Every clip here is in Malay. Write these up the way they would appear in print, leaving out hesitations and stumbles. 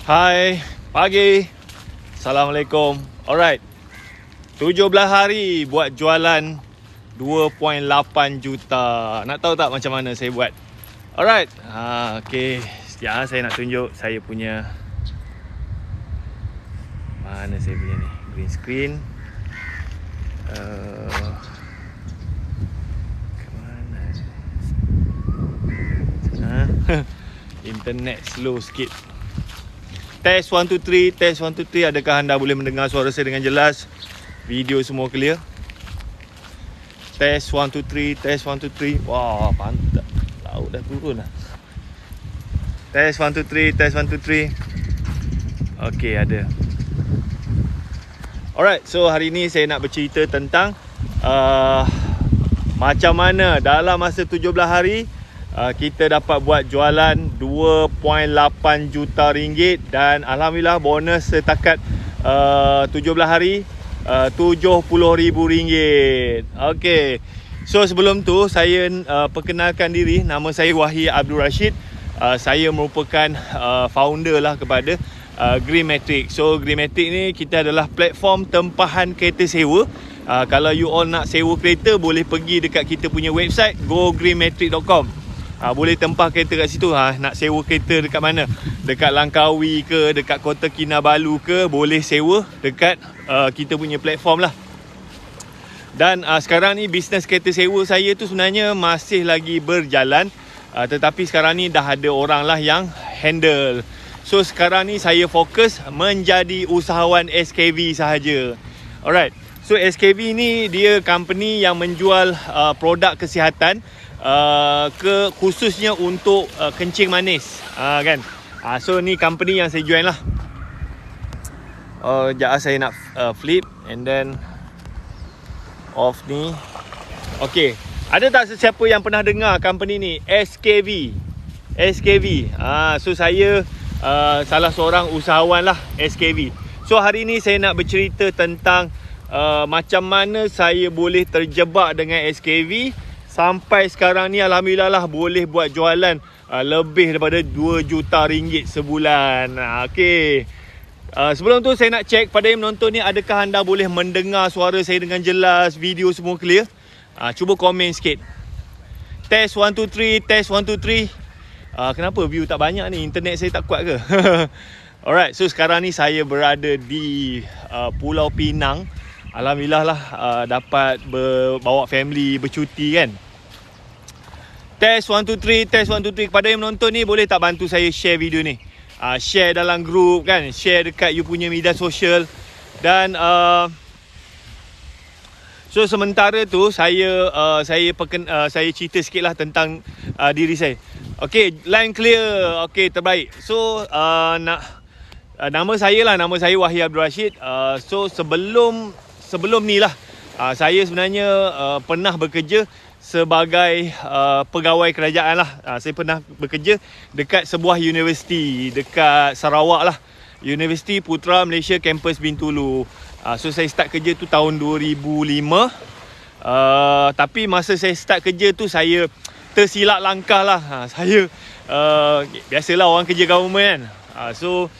Hai, pagi. Assalamualaikum. Alright. 17 hari buat jualan 2.8 juta. Nak tahu tak macam mana saya buat? Alright. Okay. Sekejap saya nak tunjuk saya punya. Mana saya punya ni? Green screen. Kemana? Internet slow sikit. Test 1, 2, 3, test 1, 2, 3. Adakah anda boleh mendengar suara saya dengan jelas? Video semua clear? Test 1, 2, 3, test 1, 2, 3. Wah, pantat. Laut dah turun lah. Test 1, 2, 3, test 1, 2, 3. Okay, ada. Alright, so hari ni saya nak bercerita tentang macam mana dalam masa 17 hari kita dapat buat jualan 2.8 juta ringgit dan alhamdulillah bonus setakat 17 hari 70,000 ringgit. Okey. So sebelum tu saya perkenalkan diri, nama saya Wahid Abdul Rashid. Saya merupakan founder lah kepada Greenmatic. So Greenmatic ni kita adalah platform tempahan kereta sewa. Kalau you all nak sewa kereta, boleh pergi dekat kita punya website gogreenmatic.com. Boleh tempah kereta kat situ. Nak sewa kereta dekat mana? Dekat Langkawi ke, dekat Kota Kinabalu ke, boleh sewa dekat kita punya platform lah. Dan sekarang ni bisnes kereta sewa saya tu sebenarnya masih lagi berjalan, tetapi sekarang ni dah ada orang lah yang handle. So sekarang ni saya fokus menjadi usahawan SKV sahaja. Alright. So SKV ni dia company yang menjual produk kesihatan, khususnya untuk kencing manis, kan. So ni company yang saya join lah. Sekejap saya nak flip and then off ni. Okay, ada tak sesiapa yang pernah dengar company ni? SKV. So saya salah seorang usahawan lah SKV. So hari ni saya nak bercerita tentang macam mana saya boleh terjebak dengan SKV sampai sekarang ni alhamdulillah lah boleh buat jualan lebih daripada 2 juta ringgit sebulan. Okay. Sebelum tu saya nak check pada yang menonton ni, adakah anda boleh mendengar suara saya dengan jelas, video semua clear? Cuba komen sikit. Test 1, 2, 3, test 1, 2, 3. Kenapa view tak banyak ni? Internet saya tak kuat ke? Alright, so sekarang ni saya berada di Pulau Pinang. Alhamdulillah lah dapat bawa family bercuti kan. Test 1, 2, 3, test 1, 2, 3. Kepada yang menonton ni, boleh tak bantu saya share video ni? Share dalam group kan, share dekat you punya media sosial. Dan so sementara tu saya cerita sikit lah tentang diri saya. Okay, line clear. Okay, terbaik. So nama saya Wahid Abdul Rashid. So sebelum ni lah saya sebenarnya pernah bekerja sebagai pegawai kerajaan lah. Saya pernah bekerja dekat sebuah universiti dekat Sarawak lah, Universiti Putra Malaysia Kampus Bintulu. So saya start kerja tu tahun 2005. Tapi masa saya start kerja tu saya tersilap langkah lah. Saya biasalah orang kerja government kan. So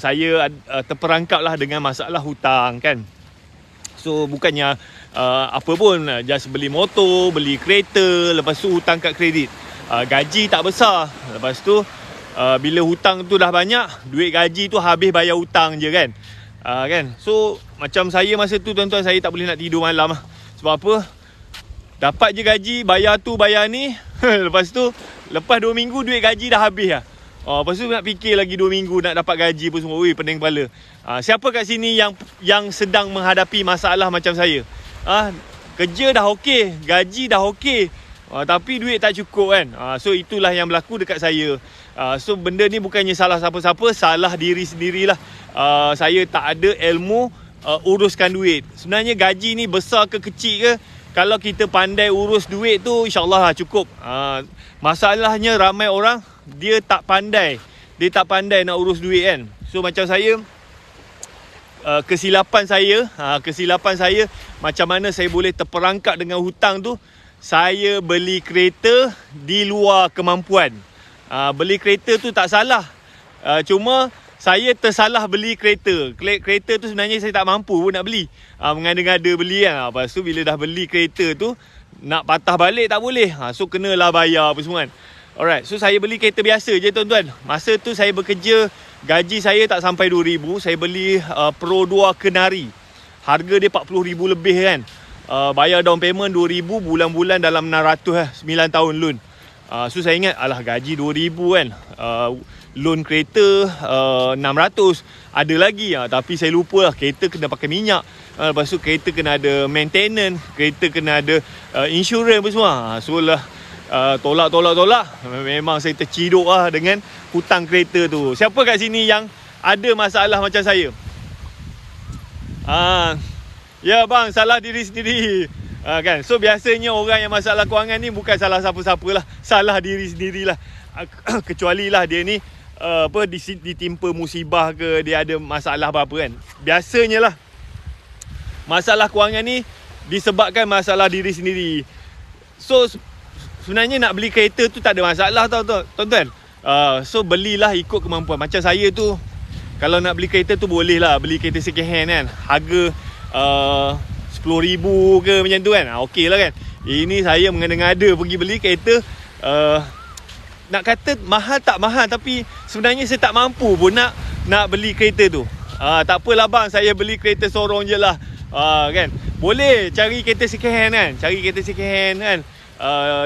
saya terperangkap lah dengan masalah hutang kan. So bukannya apa pun, just beli motor, beli kereta, lepas tu hutang kad kredit. Gaji tak besar. Lepas tu bila hutang tu dah banyak, duit gaji tu habis bayar hutang je kan. Kan. So macam saya masa tu tuan-tuan, saya tak boleh nak tidur malam lah. Sebab apa? Dapat je gaji, bayar tu bayar ni. Lepas tu lepas 2 minggu duit gaji dah habis lah. Lepas tu nak fikir lagi 2 minggu nak dapat gaji pun semua. Pening kepala. Siapa kat sini yang sedang menghadapi masalah macam saya? Kerja dah okey, gaji dah okey, tapi duit tak cukup kan. So itulah yang berlaku dekat saya. So benda ni bukannya salah siapa-siapa, salah diri sendirilah. Saya tak ada ilmu uruskan duit. Sebenarnya gaji ni besar ke kecil ke, kalau kita pandai urus duit tu, insyaAllah lah cukup. Masalahnya ramai orang dia tak pandai nak urus duit kan. So macam saya, kesilapan saya macam mana saya boleh terperangkap dengan hutang tu, saya beli kereta di luar kemampuan. Beli kereta tu tak salah, cuma saya tersalah beli kereta. Kereta tu sebenarnya saya tak mampu pun nak beli. Mengada-ngada beli kan. Lepas tu bila dah beli kereta tu, nak patah balik tak boleh. So kenalah bayar apa semua kan. Alright, so saya beli kereta biasa je tuan-tuan. Masa tu saya bekerja, gaji saya tak sampai 2,000. Saya beli Pro 2 Kenari. Harga dia 40,000 lebih kan. Bayar down payment 2,000, bulan-bulan dalam 600 9 tahun loan. So saya ingat, alah gaji 2,000 kan. Loan kereta 600. Ada lagi tapi saya lupa lah, kereta kena pakai minyak. Lepas tu kereta kena ada maintenance, kereta kena ada insurans apa semua. So lah tolak. Memang saya terciduk lah dengan hutang kereta tu. Siapa kat sini yang ada masalah macam saya? Ya bang, salah diri sendiri. Kan? So biasanya orang yang masalah kewangan ni bukan salah siapa-siapa lah, salah diri sendirilah. Kecuali lah dia ni ditimpa musibah ke, dia ada masalah apa-apa kan. Biasanya lah masalah kewangan ni disebabkan masalah diri sendiri. So sebenarnya nak beli kereta tu tak ada masalah tau tuan-tuan. So belilah ikut kemampuan. Macam saya tu, kalau nak beli kereta tu boleh lah beli kereta second hand kan. Harga 10,000 ke macam tu kan. Okey lah kan. Ini saya mengada-ngada pergi beli kereta. Nak kata mahal tak mahal, tapi sebenarnya saya tak mampu pun nak beli kereta tu. Tak apalah bang, saya beli kereta sorong je lah. Kan. Boleh cari kereta second hand kan. Cari kereta second hand kan.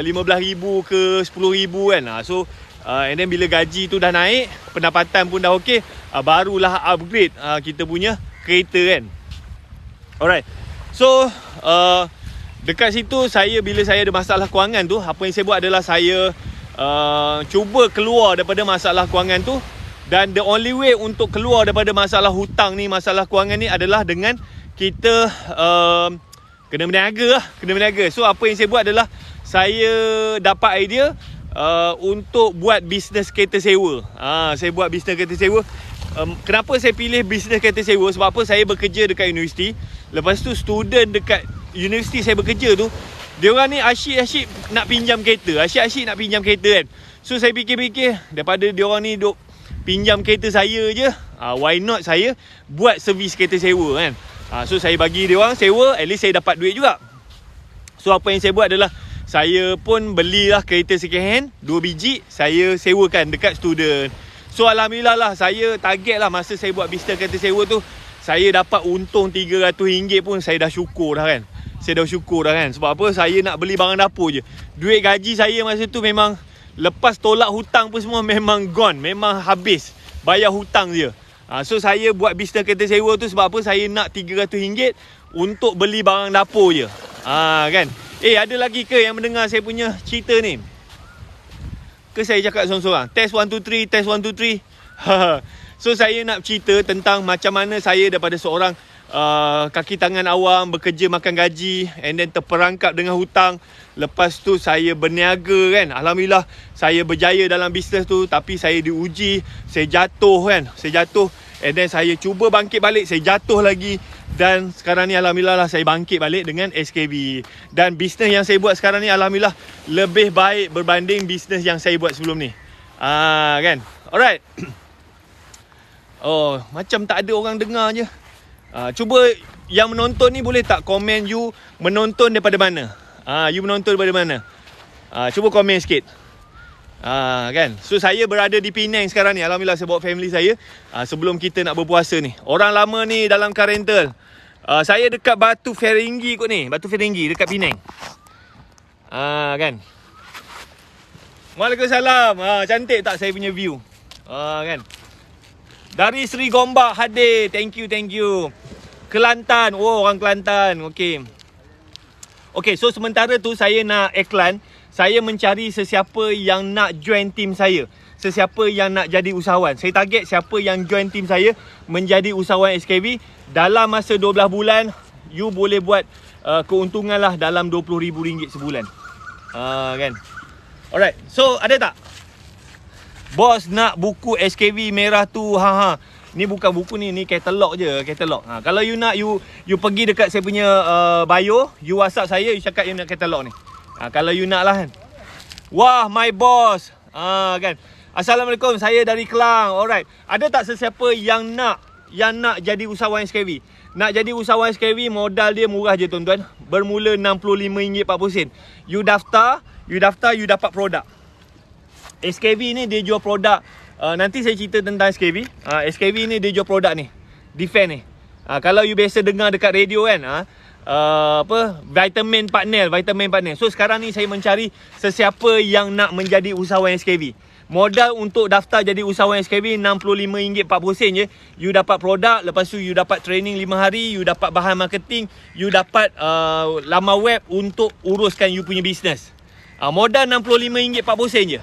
15,000 ke 10,000 kan. So and then bila gaji tu dah naik, pendapatan pun dah okey, barulah upgrade kita punya kereta kan. Alright. So dekat situ bila saya ada masalah kewangan tu, apa yang saya buat adalah saya cuba keluar daripada masalah kewangan tu. Dan the only way untuk keluar daripada masalah hutang ni, masalah kewangan ni adalah dengan kita kena berniaga. So apa yang saya buat adalah saya dapat idea untuk buat bisnes kereta sewa. Saya buat bisnes kereta sewa. Kenapa saya pilih bisnes kereta sewa? Sebab apa? Saya bekerja dekat universiti. Lepas tu student dekat universiti saya bekerja tu, diorang ni asyik-asyik nak pinjam kereta. Kan. So saya fikir-fikir, daripada diorang ni duk pinjam kereta saya je, why not saya buat servis kereta sewa kan. So saya bagi diorang sewa, at least saya dapat duit juga. So apa yang saya buat adalah saya pun belilah kereta second hand 2 biji, saya sewakan dekat student. So alhamdulillah lah, saya target lah masa saya buat bisnes kereta sewa tu, saya dapat untung RM300 pun saya dah syukur dah kan. Sebab apa? Saya nak beli barang dapur je. Duit gaji saya masa tu memang lepas tolak hutang pun semua memang gone, memang habis. Bayar hutang je. So saya buat bisnes kereta sewa tu sebab apa? Saya nak RM300 untuk beli barang dapur je. Kan? Ada lagi ke yang mendengar saya punya cerita ni? Ke saya cakap seorang-seorang? Test 1, 2, 3, test 1, 2, 3. So saya nak cerita tentang macam mana saya daripada seorang kaki tangan awam, bekerja makan gaji, and then terperangkap dengan hutang. Lepas tu saya berniaga kan. Alhamdulillah saya berjaya dalam bisnes tu. Tapi saya diuji, saya jatuh kan. And then saya cuba bangkit balik, saya jatuh lagi. Dan sekarang ni alhamdulillah lah saya bangkit balik dengan SKB. Dan bisnes yang saya buat sekarang ni alhamdulillah lebih baik berbanding bisnes yang saya buat sebelum ni. Kan. Alright. Oh, macam tak ada orang dengar je. Cuba yang menonton ni boleh tak komen you menonton daripada mana? You menonton daripada mana? Cuba komen sikit. Kan. So saya berada di Penang sekarang ni. Alhamdulillah saya bawa family saya sebelum kita nak berpuasa ni. Orang lama ni dalam car rental. Saya dekat Batu Ferringhi kot ni. Batu Ferringhi dekat Penang. Kan. Waalaikumsalam. Cantik tak saya punya view? Kan. Dari Seri Gombak hadir. Thank you. Kelantan. Oh, orang Kelantan. Okay, so sementara tu saya nak iklan. Saya mencari sesiapa yang nak join team saya. Sesiapa yang nak jadi usahawan. Saya target siapa yang join team saya menjadi usahawan SKB. Dalam masa 12 bulan, you boleh buat keuntungan lah dalam RM20,000 sebulan. Kan. Alright, so ada tak? Bos nak buku SKB merah tu. Ni bukan buku ni katalog je, katalog. Kalau you nak, you pergi dekat saya punya bio, you WhatsApp saya, you cakap you nak katalog ni. Kalau you nak lah kan. Wah, my boss. Kan. Assalamualaikum, saya dari Kelang. Alright. Ada tak sesiapa yang nak jadi usahawan SKV? Nak jadi usahawan SKV, modal dia murah je tuan-tuan. Bermula RM65.40. You daftar, you dapat produk. SKV ni dia jual produk. Nanti saya cerita tentang SKV. SKV ni dia jual produk ni. Defend ni. Kalau you biasa dengar dekat radio kan, vitamin partner. So sekarang ni saya mencari sesiapa yang nak menjadi usahawan SKV. Modal untuk daftar jadi usahawan SKV RM65.40 je. You dapat produk, lepas tu you dapat training 5 hari, you dapat bahan marketing, you dapat laman web untuk uruskan you punya bisnes. Modal RM65.40 je.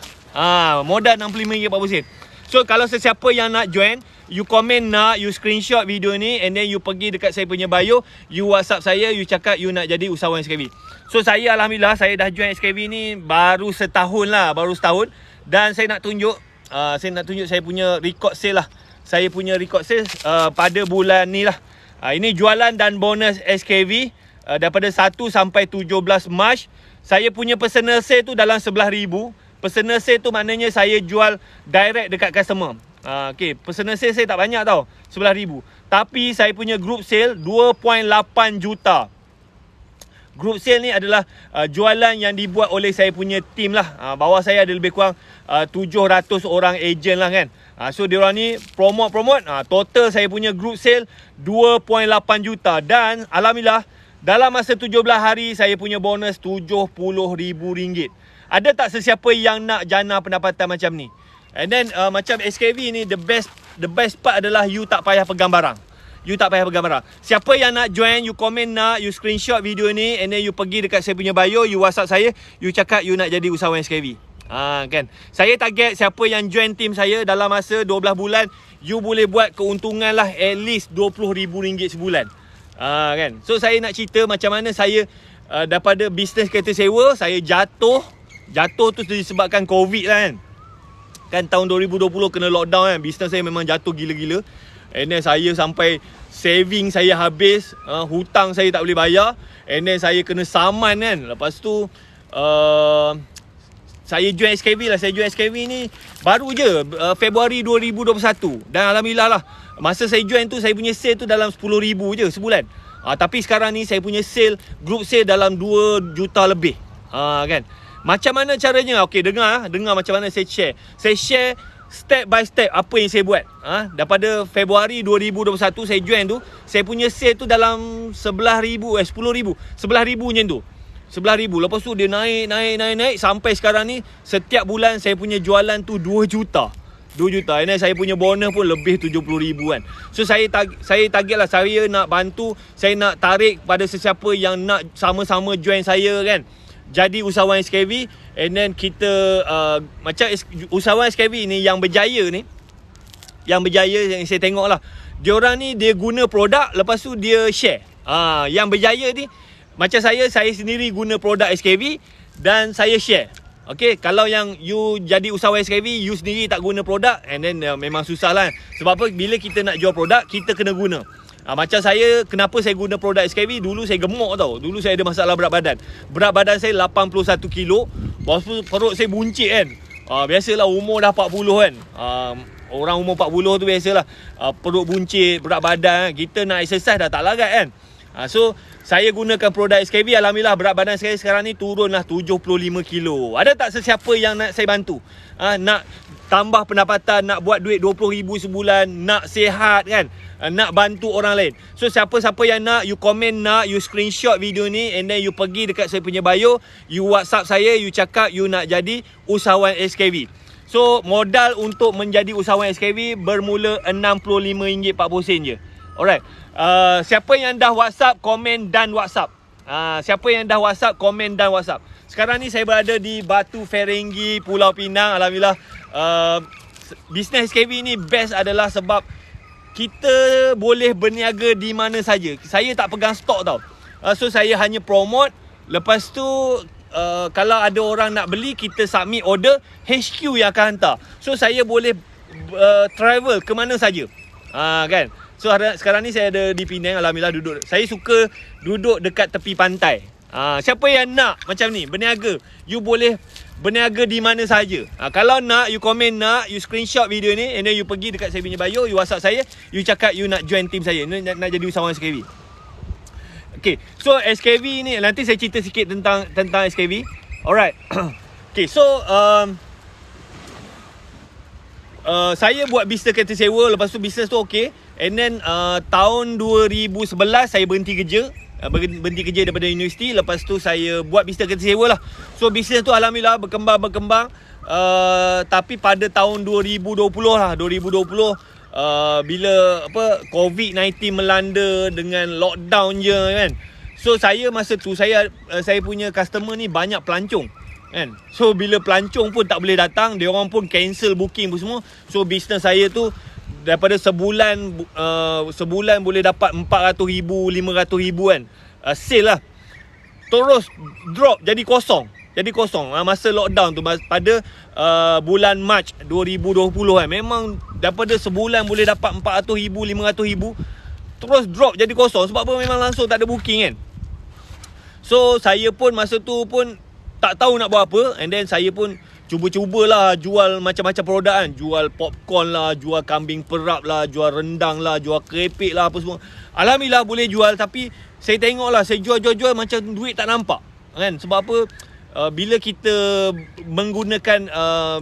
Modal RM65.40. So kalau sesiapa yang nak join, you komen nak, you screenshot video ni, and then you pergi dekat saya punya bio, you WhatsApp saya, you cakap you nak jadi usahawan SKV. So saya alhamdulillah saya dah join SKV ni baru setahun. Dan saya nak tunjuk saya punya record sale lah. Saya punya record sale pada bulan ni lah. Ini jualan dan bonus SKV daripada 1 sampai 17 Mac. Saya punya personal sale tu dalam 11,000. Personal sale tu maknanya saya jual direct dekat customer. Okay, personal sale saya tak banyak tau, 11,000. Tapi saya punya group sale 2.8 juta. Group sale ni adalah jualan yang dibuat oleh saya punya team lah. Bawah saya ada lebih kurang 700 orang ejen lah kan. So diorang ni promote. Total saya punya group sale 2.8 juta. Dan alhamdulillah dalam masa 17 hari saya punya bonus RM70,000. Ada tak sesiapa yang nak jana pendapatan macam ni? And then macam SKV ni, the best part adalah you tak payah pegang barang. Siapa yang nak join, you komen nak, you screenshot video ni, and then you pergi dekat saya punya bio, you WhatsApp saya, you cakap you nak jadi usahawan SKV. Kan. Saya target siapa yang join team saya dalam masa 12 bulan, you boleh buat keuntungan lah at least RM20,000 sebulan. Kan. So saya nak cerita macam mana saya daripada bisnes kereta sewa, saya jatuh tu disebabkan COVID lah kan. Kan tahun 2020 kena lockdown kan. Bisnes saya memang jatuh gila-gila. And then saya sampai saving saya habis, hutang saya tak boleh bayar. And then saya kena saman kan. Lepas tu saya join SKV lah. Saya join SKV ni baru je Februari 2021. Dan alhamdulillah lah, masa saya join tu saya punya sale tu dalam 10,000 je sebulan. Tapi sekarang ni saya punya sale, group sale dalam 2 juta lebih. Kan. Macam mana caranya? Okey, dengar macam mana saya share. Saya share step by step apa yang saya buat. Daripada Februari 2021 saya join tu, saya punya sale tu dalam 10,000 macam tu. 11,000. Lepas tu dia naik sampai sekarang ni setiap bulan saya punya jualan tu 2 juta. And then saya punya bonus pun lebih 70,000 kan. So saya target lah, saya nak bantu, saya nak tarik pada sesiapa yang nak sama-sama join saya kan, jadi usahawan SKV. And then kita macam usahawan SKV ni yang berjaya yang saya tengok lah, diorang ni dia guna produk, lepas tu dia share. Yang berjaya ni macam saya sendiri guna produk SKV dan saya share. Okay, kalau yang you jadi usahawan SKV, you sendiri tak guna produk, and then memang susah lah. Sebab apa? Bila kita nak jual produk, kita kena guna. Macam saya, kenapa saya guna produk SKV? Dulu saya gemuk tau. Dulu saya ada masalah berat badan. Berat badan saya 81 kilo. Lepas tu perut saya buncit kan. Biasalah umur dah 40 kan. Orang umur 40 tu biasalah. Perut buncit, berat badan. Kita nak exercise dah tak larat kan. So saya gunakan produk SKV. Alhamdulillah berat badan saya sekarang ni turunlah 75 kilo. Ada tak sesiapa yang nak saya bantu? Nak tambah pendapatan, nak buat duit 20,000 sebulan, nak sihat kan, nak bantu orang lain. So siapa-siapa yang nak, you komen nak, you screenshot video ni, and then you pergi dekat saya punya bio, you WhatsApp saya, you cakap you nak jadi usahawan SKV. So modal untuk menjadi usahawan SKV bermula RM65.40 je. Alright. Siapa yang dah WhatsApp, komen dan WhatsApp. Siapa yang dah WhatsApp, komen dan WhatsApp. Sekarang ni saya berada di Batu Ferringhi, Pulau Pinang. Alhamdulillah, bisnes SKV ni best adalah sebab kita boleh berniaga di mana saja. Saya tak pegang stok tau. So saya hanya promote. Lepas tu kalau ada orang nak beli, kita submit order, HQ yang akan hantar. So saya boleh travel ke mana saja. Kan. So sekarang ni saya ada di Penang. Alhamdulillah duduk. Saya suka duduk dekat tepi pantai. Siapa yang nak macam ni berniaga, you boleh berniaga di mana saja. Kalau nak, you komen nak, you screenshot video ni, and then you pergi dekat saya punya bio, you WhatsApp saya, you cakap you nak join team saya, nak jadi usahawan SKV. Okay, so SKV ni nanti saya cerita sikit tentang SKV. Alright. Okay, so saya buat bisnes kereta sewa, lepas tu bisnes tu okay. And then tahun 2011 saya berhenti kerja. Berhenti kerja daripada universiti. Lepas tu saya buat bisnes kereta sewa lah. So bisnes tu alhamdulillah berkembang. Tapi pada tahun 2020 lah, 2020 bila COVID-19 melanda dengan lockdown je kan. So saya masa tu saya punya customer ni banyak pelancong kan. So bila pelancong pun tak boleh datang, dia orang pun cancel booking pun semua. So bisnes saya tu daripada sebulan boleh dapat 400,000, 500,000 kan, sale lah, terus drop jadi kosong. Masa lockdown tu pada bulan Mac 2020 kan, memang daripada sebulan boleh dapat 400,000, 500,000, terus drop jadi kosong. Sebab apa? Memang langsung tak ada booking kan. So saya pun masa tu pun tak tahu nak buat apa. And then saya pun cuba-cubalah jual macam-macam produk kan. Jual popcorn lah, jual kambing perap lah, jual rendang lah, jual kerepek lah, apa semua. Alhamdulillah boleh jual. Tapi saya tengok lah, saya jual macam duit tak nampak kan. Sebab apa? Bila kita menggunakan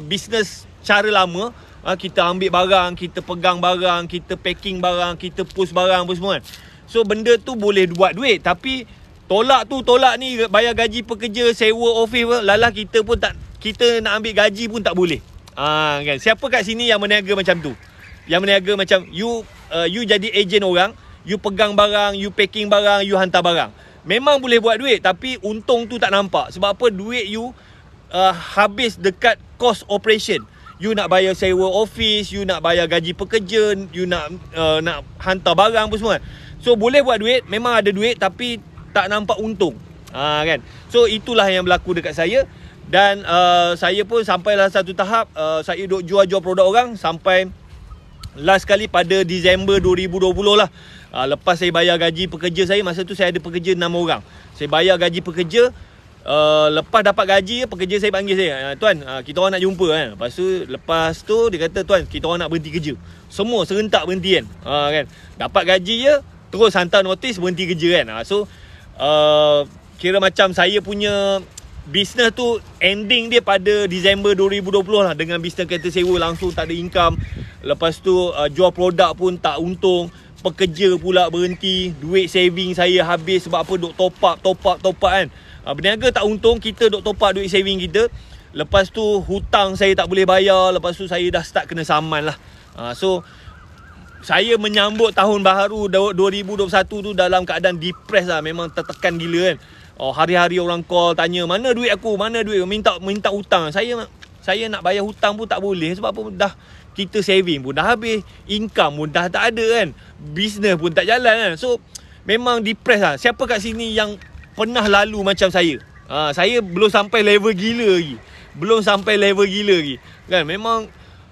bisnes cara lama, kita ambil barang, kita pegang barang, kita packing barang, kita push barang apa semua kan. So benda tu boleh buat duit. Tapi tolak ni, bayar gaji pekerja, sewa office, lalah kita pun tak, kita nak ambil gaji pun tak boleh. Kan? Siapa kat sini yang berniaga macam tu? Yang berniaga macam you jadi ejen orang, you pegang barang, you packing barang, you hantar barang. Memang boleh buat duit, tapi untung tu tak nampak. Sebab apa? Duit you habis dekat cost operation. You nak bayar sewa office, you nak bayar gaji pekerja, you nak hantar barang pun semua. So boleh buat duit, memang ada duit, tapi tak nampak untung. Kan? So itulah yang berlaku dekat saya. Dan saya pun sampailah satu tahap, saya duk jual-jual produk orang sampai last kali pada Disember 2020 lah. Lepas saya bayar gaji pekerja saya, masa tu saya ada pekerja 6 orang. Saya bayar gaji pekerja, lepas dapat gaji, pekerja saya panggil saya, tuan, kita orang nak jumpa kan. Lepas tu dia kata, tuan, kita orang nak berhenti kerja. Semua serentak berhenti kan. Kan? Dapat gaji je, terus hantar notis berhenti kerja kan. So kira macam saya punya bisnes tu ending dia pada Disember 2020 lah, dengan bisnes kereta sewa langsung tak ada income. Lepas tu jual produk pun tak untung, pekerja pula berhenti, duit saving saya habis. Sebab apa? Duk top up kan. Berniaga tak untung, kita duk top up duit saving kita. Lepas tu hutang saya tak boleh bayar. Lepas tu saya dah start kena saman lah. So saya menyambut tahun baru 2021 tu dalam keadaan depressed lah. Memang tertekan gila kan. Hari-hari orang call tanya, mana duit aku, minta hutang. Saya nak bayar hutang pun tak boleh. Sebab apa? Dah kita saving pun dah habis, income pun dah tak ada kan, business pun tak jalan kan. So memang depressed lah. Siapa kat sini yang pernah lalu macam saya? Saya belum sampai level gila lagi. Kan? Memang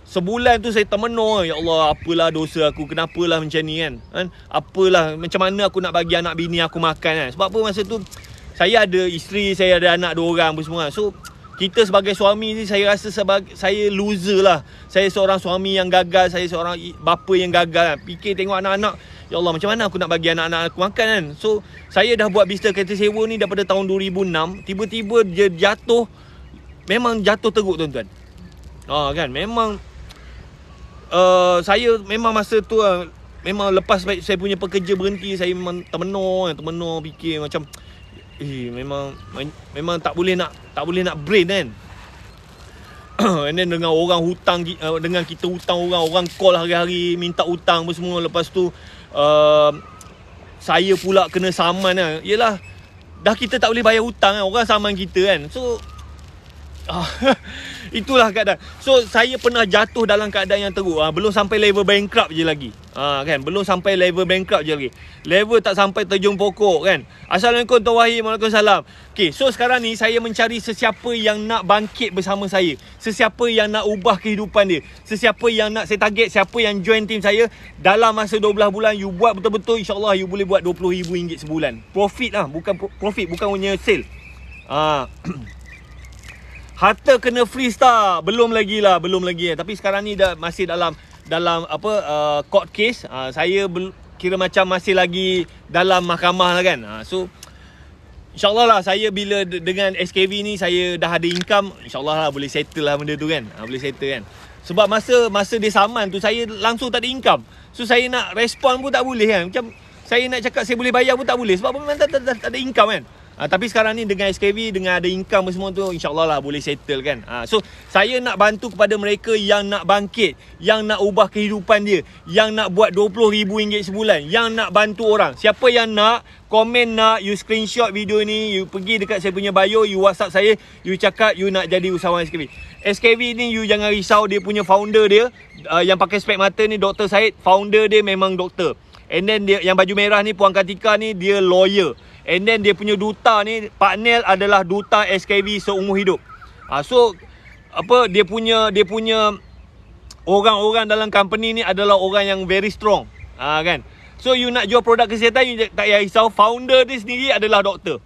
sebulan tu saya termenung, ya Allah, apalah dosa aku, kenapalah macam ni kan. Apalah, macam mana aku nak bagi anak bini aku makan kan. Sebab apa? Masa tu saya ada isteri, saya ada anak 2 orang apa semua. So kita sebagai suami ni, saya rasa saya loser lah. Saya seorang suami yang gagal, saya seorang bapa yang gagal kan. Fikir tengok anak-anak, ya Allah, macam mana aku nak bagi anak-anak aku makan kan. So saya dah buat bisnes kereta sewa ni daripada tahun 2006. Tiba-tiba dia jatuh, memang jatuh teruk tuan-tuan. Kan, memang saya memang masa tu memang lepas saya punya pekerja berhenti, saya memang termenung fikir macam memang tak boleh nak brain kan. And then dengan orang hutang, dengan kita hutang orang call hari-hari minta hutang apa semua. Lepas tu saya pula kena saman kan. Yelah, dah kita tak boleh bayar hutang kan, orang saman kita kan. So itulah keadaan. So saya pernah jatuh dalam keadaan yang teruk. Belum sampai level bankrupt je lagi. Kan, belum sampai level bankrupt je lagi. Level tak sampai terjun pokok kan. Assalamualaikum Tuan Wahid. Waalaikumsalam. Okay, so sekarang ni saya mencari sesiapa yang nak bangkit bersama saya, sesiapa yang nak ubah kehidupan dia, sesiapa yang nak, saya target siapa yang join team saya dalam masa 12 bulan. You buat betul-betul, insyaAllah you boleh buat RM20,000 sebulan. Profit lah, bukan profit, bukan punya sale. harta kena freeze tak? Belum lagi. Tapi sekarang ni masih dalam apa court case. Saya kira macam masih lagi dalam mahkamah lah kan. So InsyaAllah lah saya bila dengan SKV ni saya dah ada income, InsyaAllah lah boleh settle lah benda tu kan. Boleh settle kan. Sebab masa dia saman tu saya langsung tak ada income. So saya nak respon pun tak boleh kan. Macam saya nak cakap saya boleh bayar pun tak boleh. Sebab memang tak ada income kan. Tapi sekarang ni dengan SKV, dengan ada income semua tu, InsyaAllah lah boleh settle kan. So saya nak bantu kepada mereka yang nak bangkit, yang nak ubah kehidupan dia, yang nak buat RM20,000 sebulan, yang nak bantu orang. Siapa yang nak, komen nak, you screenshot video ni, you pergi dekat saya punya bio, you WhatsApp saya, you cakap you nak jadi usahawan SKV. SKV ni you jangan risau, dia punya founder dia yang pakai spek mata ni Dr. Syed, founder dia memang doktor. And then dia yang baju merah ni, Puan Katika ni, dia lawyer. And then dia punya duta ni, Pak Nel adalah duta SKV seumur hidup. So apa dia punya orang-orang dalam company ni adalah orang yang very strong. Kan. So you nak jual produk kesihatan, you tak payah risau, founder dia sendiri adalah doktor.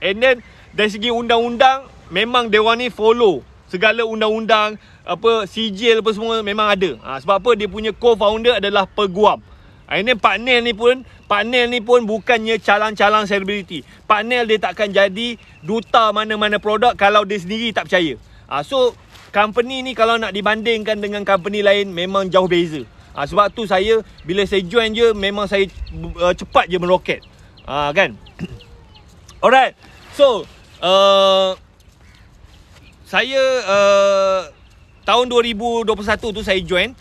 And then dari segi undang-undang memang dia orang ni follow segala undang-undang, apa sijil apa semua memang ada. Sebab apa, dia punya co-founder adalah peguam. And then Pak Nel ni pun bukannya calang-calang selebriti. Pak Nel dia takkan jadi duta mana-mana produk kalau dia sendiri tak percaya. So company ni kalau nak dibandingkan dengan company lain memang jauh beza. Sebab tu saya bila saya join je memang saya cepat je meroket. Kan. Alright. So saya tahun 2021 tu saya join.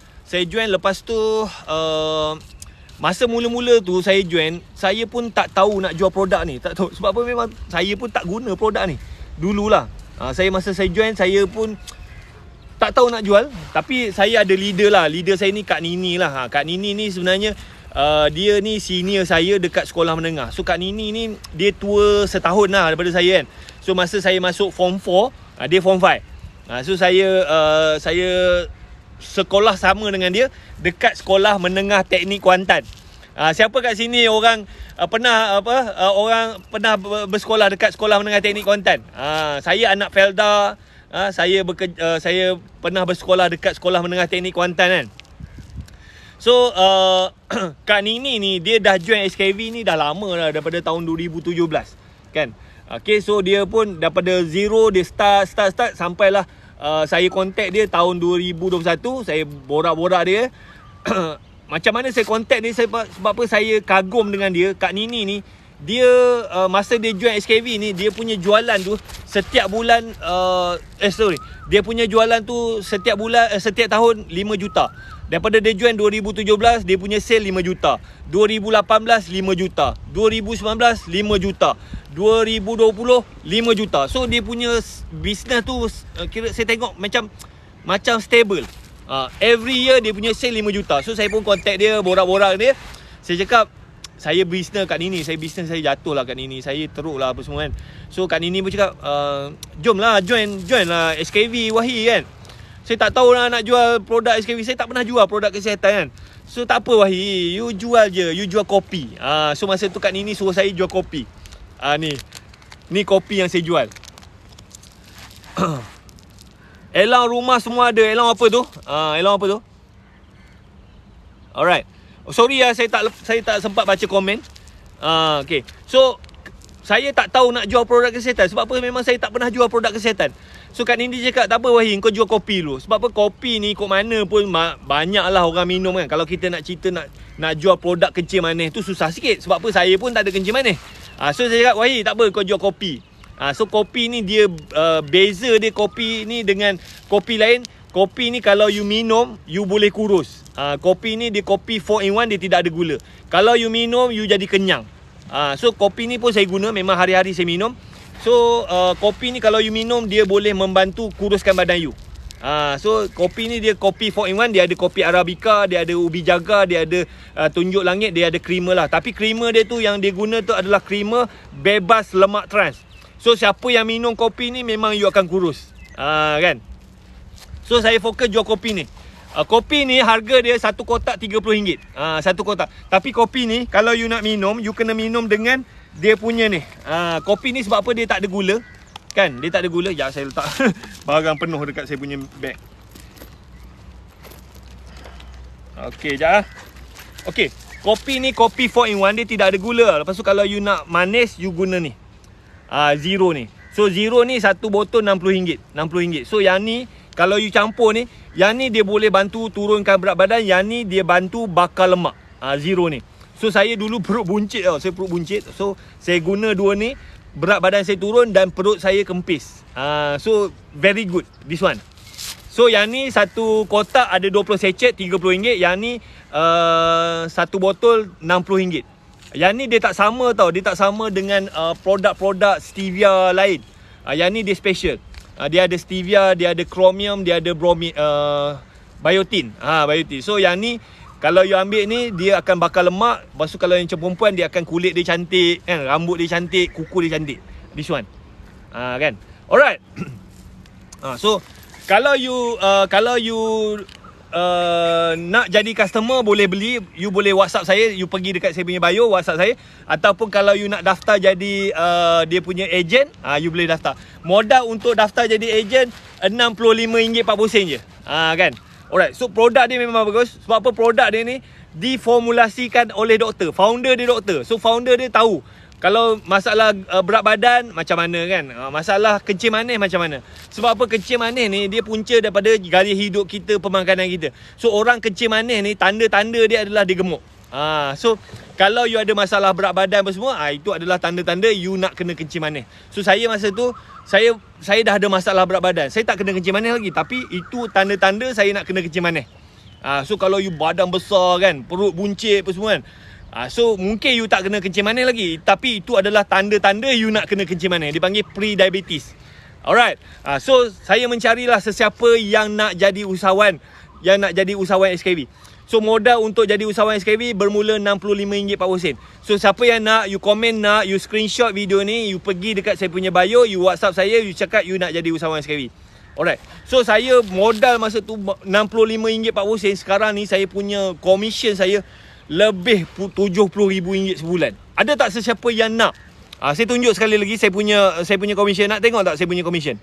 Lepas tu masa mula-mula tu saya join, saya pun tak tahu nak jual produk ni. Tak tahu. Sebab apa, memang saya pun tak guna produk ni dululah. Masa saya join, saya pun tak tahu nak jual. Tapi saya ada leader lah. Leader saya ni Kak Nini lah. Kak Nini ni sebenarnya dia ni senior saya dekat sekolah menengah. So Kak Nini ni dia tua setahun lah daripada saya kan. So masa saya masuk form 4, dia form 5. So saya sekolah sama dengan dia dekat sekolah menengah teknik Kuantan. Siapa kat sini orang pernah bersekolah dekat sekolah menengah teknik Kuantan? Saya anak Felda. Saya pernah bersekolah dekat sekolah menengah teknik Kuantan kan. So Kak Nini ni dia dah join SKV ni dah lama dah, daripada tahun 2017 kan. Okay, so dia pun daripada zero dia start sampailah saya contact dia tahun 2021. Saya borak-borak dia. Macam mana saya contact dia, sebab apa saya kagum dengan dia. Kak Nini ni dia masa dia join SKV ni, dia punya jualan tu setiap bulan dia punya jualan tu setiap bulan setiap tahun 5 juta. Daripada dia join 2017, dia punya sale 5 juta. 2018 5 juta. 2019 5 juta. 2020 5 juta. So dia punya bisnes tu kira saya tengok macam stable. Every year dia punya sale 5 juta. So saya pun contact dia, borak-borak dia. Saya cakap saya bisnes kat Nini, bisnes saya jatuh lah kat Nini, saya teruk lah apa semua kan. So Kak Nini pun cakap jom lah join lah SKV Wahi kan. Saya tak tahu lah nak jual produk SKV. Saya tak pernah jual produk kesihatan kan. So tak apa Wahi, you jual je, you jual kopi. So masa tu Kak Nini suruh saya jual kopi. Ni kopi yang saya jual. Elang rumah semua ada. Elang apa tu? Elang apa tu? Alright. Sorry lah, saya tak sempat baca komen. Okay. So saya tak tahu nak jual produk kesihatan. Sebab apa, memang saya tak pernah jual produk kesihatan. So Kak Nindi cakap, tak apa Wahid, kau jual kopi dulu. Sebab apa, kopi ni kok mana pun banyak lah orang minum kan. Kalau kita nak cerita nak jual produk kencing manis tu susah sikit. Sebab apa, saya pun tak ada kencing manis. So saya cakap, Wahid tak apa, kau jual kopi. So kopi ni dia beza dia kopi ni dengan kopi lain. Kopi ni kalau you minum, you boleh kurus. Kopi ni dia kopi 4-in-1, dia tidak ada gula. Kalau you minum, you jadi kenyang. So kopi ni pun saya guna, memang hari-hari saya minum. So kopi ni kalau you minum, dia boleh membantu kuruskan badan you. So kopi ni dia kopi 4-in-1. Dia ada kopi Arabica, dia ada ubi jaga, dia ada tunjuk langit, dia ada creamer lah. Tapi creamer dia tu yang dia guna tu adalah creamer bebas lemak trans. So siapa yang minum kopi ni memang you akan kurus. Kan. So saya fokus jual kopi ni. Kopi ni harga dia satu kotak RM30. Satu kotak. Tapi kopi ni kalau you nak minum, you kena minum dengan dia punya ni. Kopi ni sebab apa dia tak ada gula. Kan, dia tak ada gula. Ya, saya letak barang penuh dekat saya punya bag. Okey, sekejap lah. Okey, kopi ni kopi 4 in 1, dia tidak ada gula. Lepas tu kalau you nak manis, you guna ni. Zero ni. So Zero ni satu botol RM60. So yang ni kalau you campur ni, yang ni dia boleh bantu turunkan berat badan, yang ni dia bantu bakar lemak. Zero ni. So saya dulu perut buncit tau. Saya perut buncit. So saya guna dua ni, berat badan saya turun dan perut saya kempis. So very good this one. So yang ni satu kotak ada 20 sachet RM30. Yang ni satu botol RM60. Yang ni dia tak sama tau. Dia tak sama dengan produk-produk stevia lain. Yang ni dia special. Dia ada stevia, dia ada chromium, dia ada biotin. Biotin. So yang ni kalau you ambil ni, dia akan bakar lemak. Lepas tu kalau yang macam perempuan, dia akan kulit dia cantik kan, rambut dia cantik, kuku dia cantik. This one. Kan. Alright. So kalau you nak jadi customer, boleh beli. You boleh WhatsApp saya. You pergi dekat saya punya bio, WhatsApp saya. Ataupun kalau you nak daftar jadi dia punya ejen, you boleh daftar. Modal untuk daftar jadi ejen RM65-40 je. Kan. Alright. So produk dia memang bagus. Sebab apa? Produk dia ni diformulasikan oleh doktor. Founder dia doktor. So founder dia tahu kalau masalah berat badan macam mana kan, masalah kencing manis macam mana. Sebab apa? Kencing manis ni dia punca daripada gaya hidup kita, pemakanan kita. So orang kencing manis ni, tanda-tanda dia adalah dia gemuk. So kalau you ada masalah berat badan apa semua, itu adalah tanda-tanda you nak kena kencing manis. So saya masa tu saya dah ada masalah berat badan. Saya tak kena kencing manis lagi, tapi itu tanda-tanda saya nak kena kencing manis. So kalau you badan besar kan, perut buncit apa semua kan, so mungkin you tak kena kencing manis lagi, tapi itu adalah tanda-tanda you nak kena kencing manis. Dipanggil pre-diabetes. Alright. So saya mencarilah sesiapa yang nak jadi usahawan, yang nak jadi usahawan SKB. So modal untuk jadi usahawan SKB bermula RM65-40. So siapa yang nak, you komen nak, you screenshot video ni, you pergi dekat saya punya bio, you WhatsApp saya, you cakap you nak jadi usahawan SKB. Alright. So saya modal masa tu RM65-40. Sekarang ni saya punya commission saya lebih RM70,000 sebulan. Ada tak sesiapa yang nak? Saya tunjuk sekali lagi saya punya commission. Nak tengok tak saya punya commission?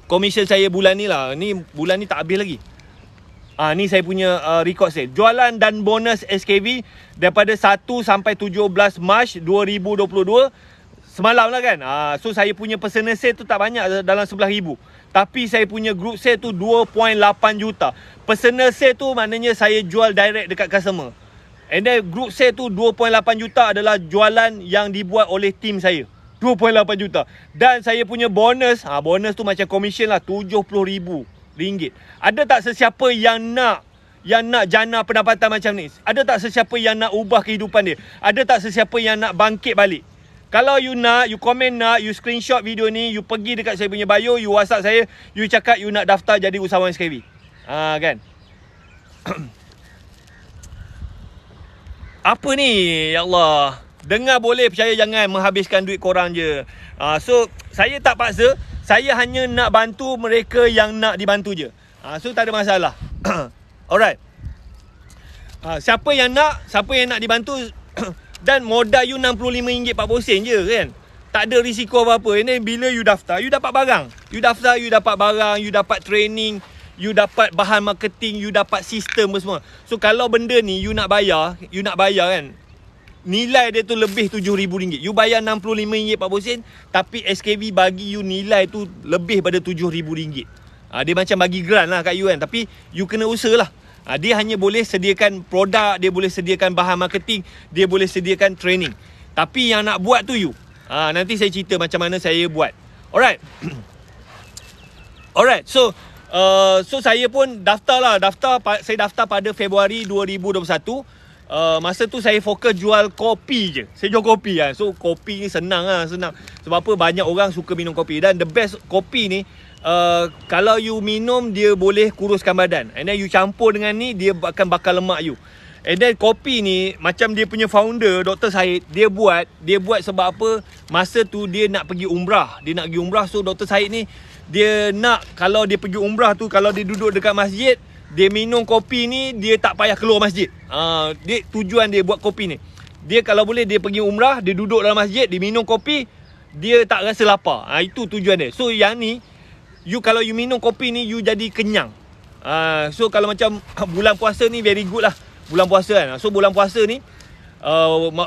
Commission saya bulan ni lah. Ni bulan ni tak habis lagi. Ni saya punya record sale. Jualan dan bonus SKB daripada 1 sampai 17 Mac 2022. Semalam lah kan. So saya punya personal sale tu tak banyak, dalam 11,000. Tapi saya punya group sale tu 2.8 juta. Personal sale tu maknanya saya jual direct dekat customer. And then group sale tu 2.8 juta adalah jualan yang dibuat oleh tim saya. 2.8 juta. Dan saya punya bonus, bonus tu macam commission lah, RM70,000. Ada tak sesiapa yang nak jana pendapatan macam ni? Ada tak sesiapa yang nak ubah kehidupan dia? Ada tak sesiapa yang nak bangkit balik? Kalau you nak, you komen nak, you screenshot video ni, you pergi dekat saya punya bio, you WhatsApp saya, you cakap you nak daftar jadi usahawan SKB. Kan? Apa ni? Ya Allah. Dengar boleh, percaya jangan, menghabiskan duit korang je. So, saya tak paksa. Saya hanya nak bantu mereka yang nak dibantu je. So, tak ada masalah. Alright. Siapa yang nak dibantu, dan modal you RM65-40 je kan. Tak ada risiko apa-apa. Ini bila you daftar, you dapat barang. You daftar, you dapat barang, you dapat training, you dapat bahan marketing, you dapat sistem semua. So kalau benda ni you nak bayar kan, nilai dia tu lebih RM7,000. You bayar RM65-40, tapi SKB bagi you nilai tu lebih pada RM7,000. Dia macam bagi grant lah kat you kan. Tapi you kena usaha lah. Dia hanya boleh sediakan produk, dia boleh sediakan bahan marketing, dia boleh sediakan training. Tapi yang nak buat tu you. Nanti saya cerita macam mana saya buat. Alright. Alright. So saya pun saya daftar pada Februari 2021. Masa tu saya fokus jual kopi je. Saya jual kopi kan. So kopi ni senang. Sebab apa? Banyak orang suka minum kopi. Dan the best kopi ni, kalau you minum, dia boleh kuruskan badan. And then you campur dengan ni, dia akan bakar lemak you. And then kopi ni, macam dia punya founder Dr. Syed, dia buat sebab apa? Masa tu dia nak pergi umrah. Dia nak pergi umrah. So Dr. Syed ni, dia nak, kalau dia pergi umrah tu, kalau dia duduk dekat masjid, dia minum kopi ni, dia tak payah keluar masjid. Tujuan dia buat kopi ni, dia kalau boleh dia pergi umrah, dia duduk dalam masjid, dia minum kopi, dia tak rasa lapar. Itu tujuan dia. So yang ni, kalau you minum kopi ni, you jadi kenyang. So kalau macam bulan puasa ni very good lah. Bulan puasa kan. So bulan puasa ni,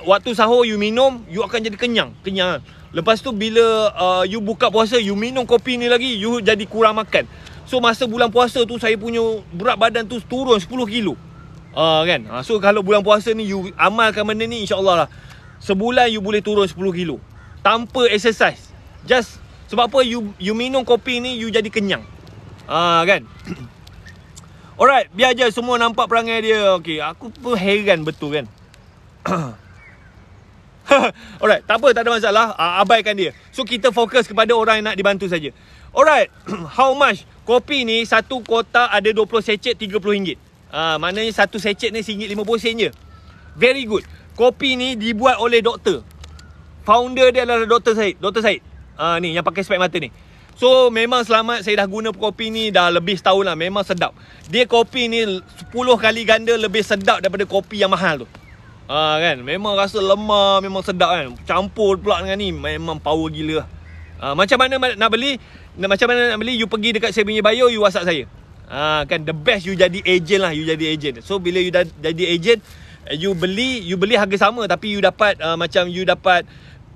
waktu sahur you minum, you akan jadi kenyang. Lepas tu bila you buka puasa, you minum kopi ni lagi, you jadi kurang makan. So masa bulan puasa tu, saya punya berat badan tu turun 10 kilo. Kan? So kalau bulan puasa ni, you amalkan benda ni, insyaAllah lah, sebulan you boleh turun 10 kilo tanpa exercise. Just sebab apa, you minum kopi ni, you jadi kenyang. Kan? Alright, biar je semua nampak perangai dia. Okay, aku pun heran betul kan. Alright, tak apa, tak ada masalah. Abaikan dia. So kita fokus kepada orang yang nak dibantu saja. Alright, how much? Kopi ni satu kotak ada 20 secet RM30. Maknanya satu secet ni RM1.50 je. Very good. Kopi ni dibuat oleh doktor. Founder dia adalah Dr. Syed. Dr. Syed. Ni yang pakai spek mata ni. So memang selamat, saya dah guna kopi ni dah lebih setahun lah. Memang sedap. Dia kopi ni 10 kali ganda lebih sedap daripada kopi yang mahal tu. Kan, memang rasa lemah, memang sedap kan. Campur pula dengan ni, memang power gila. Macam mana nak beli? You pergi dekat saya punya bio, you WhatsApp saya. Kan the best, you jadi agent lah. You jadi agent. So bila you dah jadi agent, you beli harga sama, tapi you dapat macam you dapat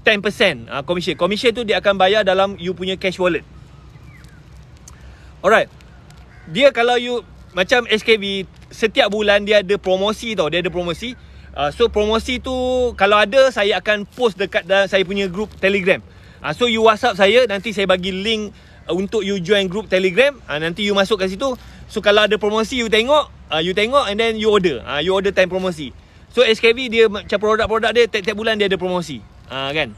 10% commission. Commission tu dia akan bayar dalam you punya cash wallet. Alright. Dia kalau you macam SKV, setiap bulan dia ada promosi tau. Dia ada promosi. So promosi tu kalau ada, saya akan post dekat dalam saya punya group Telegram. So you WhatsApp saya, nanti saya bagi link untuk you join group Telegram. Nanti you masuk kat situ. So kalau ada promosi, you tengok and then you order. You order time promosi. So SKV dia macam produk-produk dia tiap-tiap bulan dia ada promosi. Kan.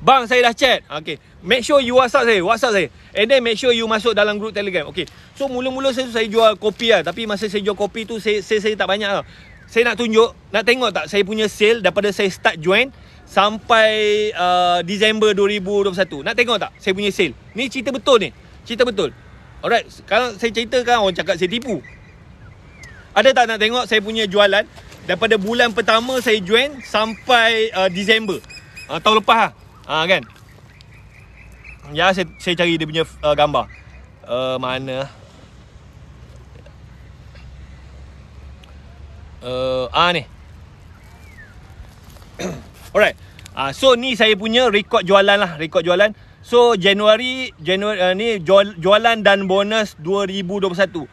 Bang, saya dah chat. Okay, make sure you WhatsApp saya. And then make sure you masuk dalam group Telegram. Okay. So mula-mula saya jual kopi lah. Tapi masa saya jual kopi tu, saya tak banyak lah. Saya nak tunjuk, nak tengok tak saya punya sale daripada saya start join sampai Disember 2021. Nak tengok tak saya punya sale? Ni cerita betul ni. Cerita betul. Alright, sekarang saya ceritakan, orang cakap saya tipu. Ada tak nak tengok saya punya jualan daripada bulan pertama saya join sampai Disember tahun lepas lah. Kan? Ya, saya cari dia punya gambar. Mana? Ni. Alright. So ni saya punya rekod jualan lah. Rekod jualan. So Januari ni jualan dan bonus 2021.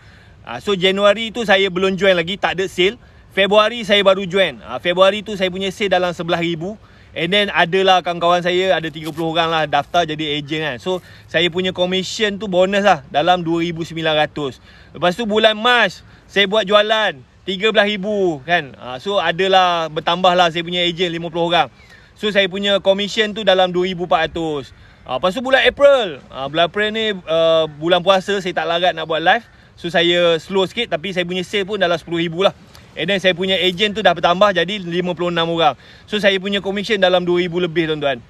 So Januari tu saya belum join lagi, tak ada sale. Februari saya baru join. Februari tu saya punya sale dalam 11,000. And then adalah kawan-kawan saya, ada 30 orang lah daftar jadi agent kan. So saya punya commission tu bonus lah dalam 2,900. Lepas tu bulan Mac saya buat jualan 13,000 kan. So adalah bertambah lah saya punya agent 50 orang. So saya punya commission tu dalam 2,400. Lepas tu bulan April. Bulan April ni bulan puasa, saya tak larat nak buat live. So saya slow sikit, tapi saya punya sale pun dalam 10,000 lah. And then saya punya agent tu dah bertambah jadi 56 orang. So saya punya commission dalam 2,000 lebih tuan-tuan.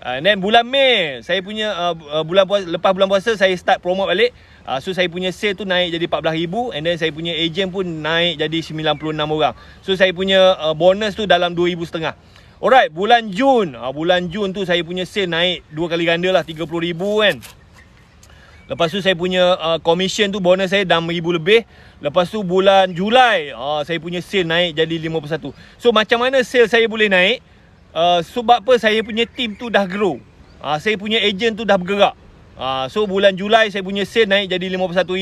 And then bulan Mei saya punya lepas bulan puasa saya start promote balik. So saya punya sale tu naik jadi 14,000. And then saya punya agent pun naik jadi 96 orang. So saya punya bonus tu dalam 2,500. Alright, bulan Jun. Bulan Jun tu saya punya sale naik 2 kali ganda lah, 30,000 kan. Lepas tu saya punya commission tu bonus saya dah 6,000 lebih. Lepas tu bulan Julai saya punya sale naik jadi 51. So macam mana sale saya boleh naik? Sebab apa, saya punya team tu dah grow. Saya punya agent tu dah bergerak. So bulan Julai saya punya sale naik jadi 51,000.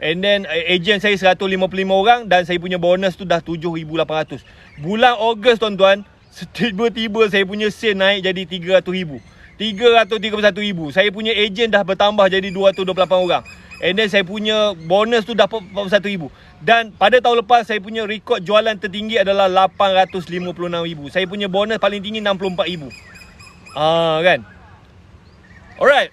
And then agent saya 155 orang. Dan saya punya bonus tu dah 7,800. Bulan Ogos tuan-tuan, tiba-tiba saya punya sale naik jadi 300,000. 331,000. Saya punya agent dah bertambah jadi 228 orang. And then saya punya bonus tu dah 41,000. Dan pada tahun lepas saya punya rekod jualan tertinggi adalah 856,000. Saya punya bonus paling tinggi 64,000. Kan? Alright.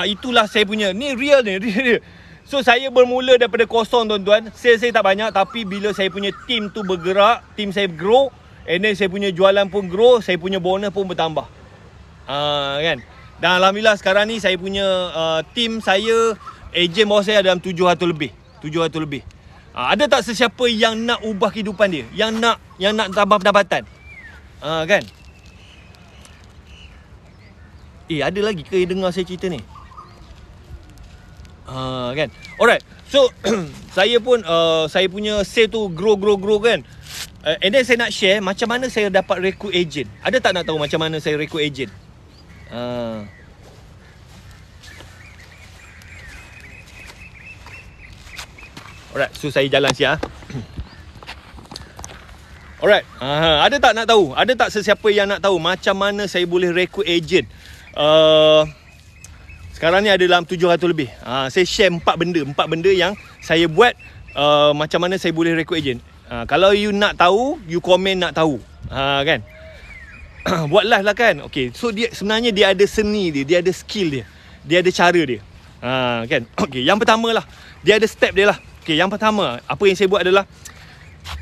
Itulah saya punya. Ni real ni, real. So saya bermula daripada kosong tuan-tuan. Sales saya tak banyak, tapi bila saya punya team tu bergerak, team saya grow, and then saya punya jualan pun grow, saya punya bonus pun bertambah. Kan? Dan alhamdulillah sekarang ni saya punya team saya, agent bawah saya dalam 700 lebih. 700 lebih. Ada tak sesiapa yang nak ubah kehidupan dia? Yang nak tambah pendapatan? Kan? ada lagi ke yang dengar saya cerita ni? Kan. Alright. So saya pun saya punya sale tu grow kan. And then saya nak share macam mana saya dapat recruit agent. Ada tak nak tahu macam mana saya recruit agent? Alright, so saya jalan siap. Alright, ada tak nak tahu? Ada tak sesiapa yang nak tahu macam mana saya boleh recruit agent? Sekarang ni ada dalam 700 lebih. Saya share 4 benda yang saya buat macam mana saya boleh recruit agent. Kalau you nak tahu, you komen nak tahu. Kan? Buat live lah kan. Okay, so dia sebenarnya dia ada seni dia ada skill dia. Dia ada cara dia. Kan? Okay, yang pertama lah, dia ada step dia lah. Okay, yang pertama, apa yang saya buat adalah,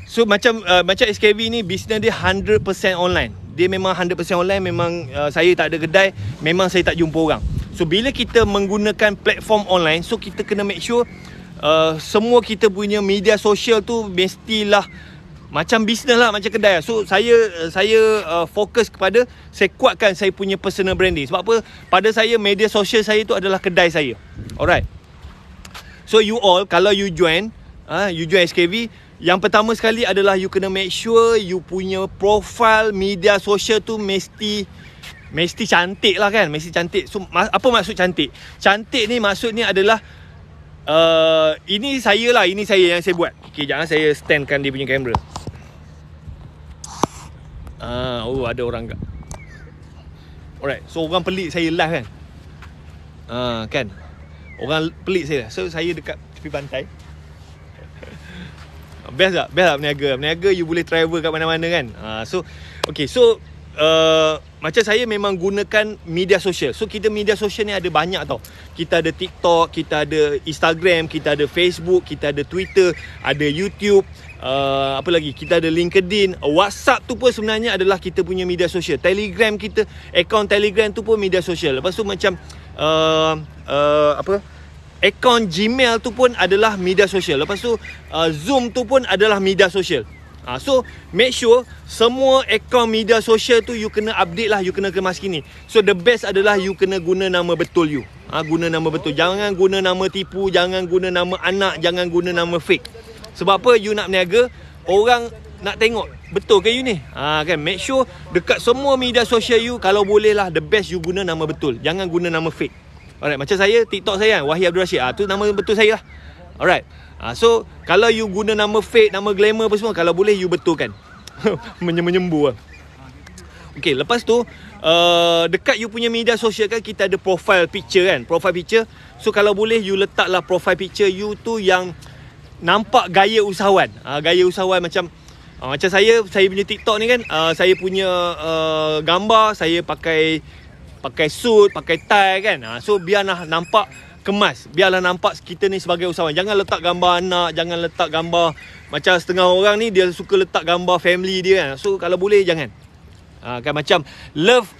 so macam SKV ni bisnes dia 100% online. Dia memang 100% online. Memang saya tak ada kedai, memang saya tak jumpa orang. So bila kita menggunakan platform online, so kita kena make sure semua kita punya media sosial tu mestilah macam bisnes lah, macam kedai. So saya fokus kepada saya kuatkan saya punya personal branding. Sebab apa? Pada saya media sosial saya tu adalah kedai saya. Alright. So you all, kalau you join SKV, yang pertama sekali adalah you kena make sure you punya profile media sosial tu mesti cantik lah kan. Mesti cantik. So apa maksud cantik? Cantik ni maksudnya adalah ini saya yang saya buat. Okay, jangan saya standkan dia punya kamera. Ada orang kat. Alright, so orang pelik saya live kan. Kan. Orang pelik saya. So saya dekat tepi pantai. Best tak? Best tak berniaga? Berniaga you boleh travel kat mana-mana kan. So okay, so macam saya memang gunakan media sosial. So kita media sosial ni ada banyak tau. Kita ada TikTok, kita ada Instagram, kita ada Facebook, kita ada Twitter, ada YouTube, apa lagi? Kita ada LinkedIn. WhatsApp tu pun sebenarnya adalah kita punya media sosial. Telegram kita, akaun Telegram tu pun media sosial. Lepas tu macam akaun Gmail tu pun adalah media sosial. Lepas tu Zoom tu pun adalah media sosial. So make sure semua akaun media sosial tu you kena update lah, you kena kemas kini. So the best adalah you kena guna nama betul you. Guna nama betul. Jangan guna nama tipu, jangan guna nama anak, jangan guna nama fake. Sebab apa? You nak berniaga, orang nak tengok betul ke you ni. Kan, make sure dekat semua media sosial you, kalau boleh lah, the best you guna nama betul. Jangan guna nama fake. Alright, macam saya, TikTok saya kan, Wahid Abdul Rashid. Tu nama betul saya lah. Alright. So kalau you guna nama fake, nama glamour apa semua, kalau boleh you betulkan. Menyembu lah. Okay, lepas tu dekat you punya media sosial kan, kita ada profile picture kan. Profile picture. So kalau boleh you letaklah profile picture you tu yang nampak gaya usahawan. Gaya usahawan macam saya punya TikTok ni kan, saya punya gambar, saya pakai suit, pakai tie kan. So biarlah nampak kemas, biarlah nampak kita ni sebagai usahawan. Jangan letak gambar anak, jangan letak gambar, macam setengah orang ni dia suka letak gambar family dia kan. So kalau boleh jangan. Kan macam Love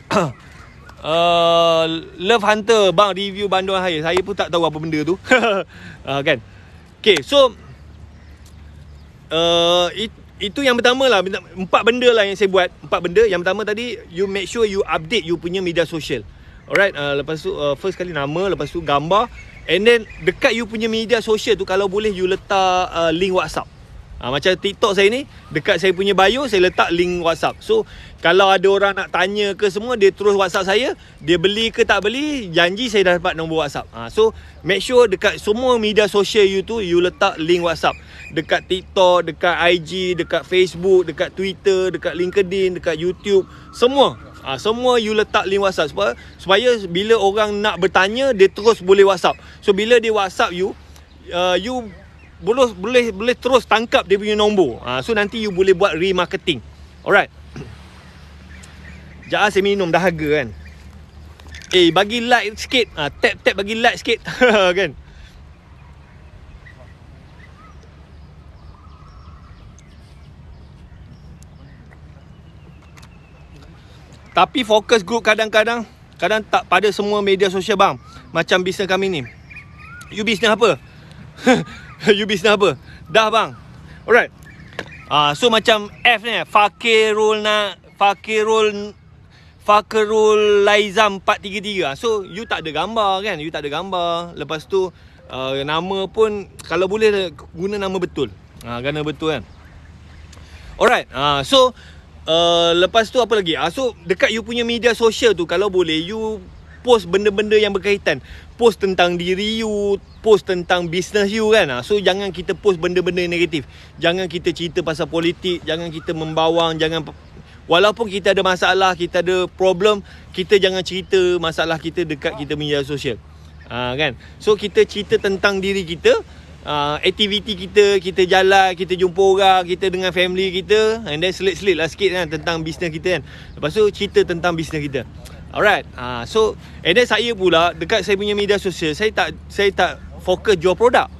Hunter bang review banduan air. Saya pun tak tahu apa benda tu. Kan. Okay, so itu yang pertama lah. 4 benda lah yang saya buat. 4 benda. Yang pertama tadi, you make sure you update you punya media sosial. Alright, lepas tu first kali nama, lepas tu gambar, and then dekat you punya media sosial tu kalau boleh you letak link WhatsApp. Macam TikTok saya ni, dekat saya punya bio saya letak link WhatsApp. So kalau ada orang nak tanya ke semua, dia terus WhatsApp saya, dia beli ke tak beli, janji saya dah dapat nombor WhatsApp. So make sure dekat semua media sosial you tu you letak link WhatsApp. Dekat TikTok, dekat IG, dekat Facebook, dekat Twitter, dekat LinkedIn, dekat YouTube, semua. Semua you letak link WhatsApp supaya bila orang nak bertanya, dia terus boleh WhatsApp. So bila dia WhatsApp you, you boleh terus tangkap dia punya nombor. So nanti you boleh buat remarketing. Alright. Jangan saya minum dahaga kan. Bagi like sikit. Tap bagi like sikit. Kan. Tapi fokus group kadang-kadang tak pada semua media sosial bang. Macam bisnes kami ni. You bisnes apa? You bisnes apa? Dah bang. Alright. So macam F ni, Fakrul Laizam 433. So you tak ada gambar kan, you tak ada gambar. Lepas tu nama pun kalau boleh guna nama betul. Guna betul kan. Alright. So lepas tu apa lagi? So dekat you punya media sosial tu, kalau boleh you post benda-benda yang berkaitan. Post tentang diri you, post tentang business you kan. So jangan kita post benda-benda negatif. Jangan kita cerita pasal politik, jangan kita membawang, jangan, walaupun kita ada masalah, kita ada problem, kita jangan cerita masalah kita dekat kita media sosial. Kan? So kita cerita tentang diri kita, aktiviti kita, kita jalan, kita jumpa orang, kita dengan family kita, and then selit-selit lah sikit kan tentang bisnes kita kan. Lepas tu cerita tentang bisnes kita. Alright. So and then saya pula dekat saya punya media sosial, saya tak fokus jual produk.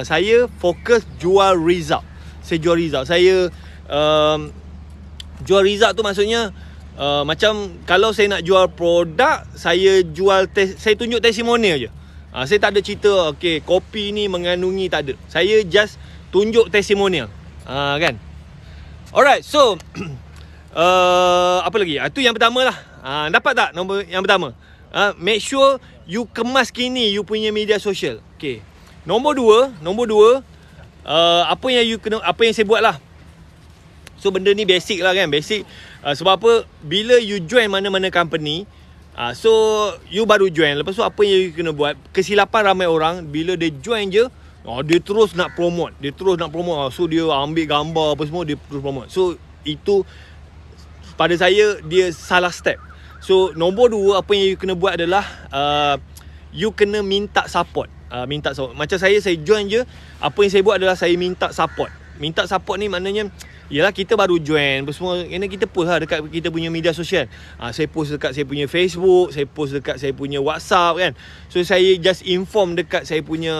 Saya fokus jual result. Saya jual result. Saya jual result tu maksudnya macam kalau saya nak jual produk, saya jual saya tunjuk testimonial je. Saya tak ada cerita okay, kopi ni mengandungi, tak ada. Saya just tunjuk testimonial. Kan? Alright, so apa lagi? Itu yang pertama lah. Dapat tak nombor yang pertama? Make sure you kemas kini you punya media sosial. Okay. Nombor dua, apa yang saya buat lah. So benda ni basic lah kan, basic. Sebab apa? Bila you join mana-mana company, so you baru join, lepas tu apa yang you kena buat? Kesilapan ramai orang, bila dia join je, dia terus nak promote. So dia ambil gambar apa semua, dia terus promote. So itu pada saya dia salah step. So nombor dua, apa yang you kena buat adalah you kena minta support. Macam saya join je, apa yang saya buat adalah saya minta support. Minta support ni maknanya yalah kita baru join, semua kena kita post lah dekat kita punya media sosial. Saya post dekat saya punya Facebook, saya post dekat saya punya WhatsApp kan. So saya just inform dekat saya punya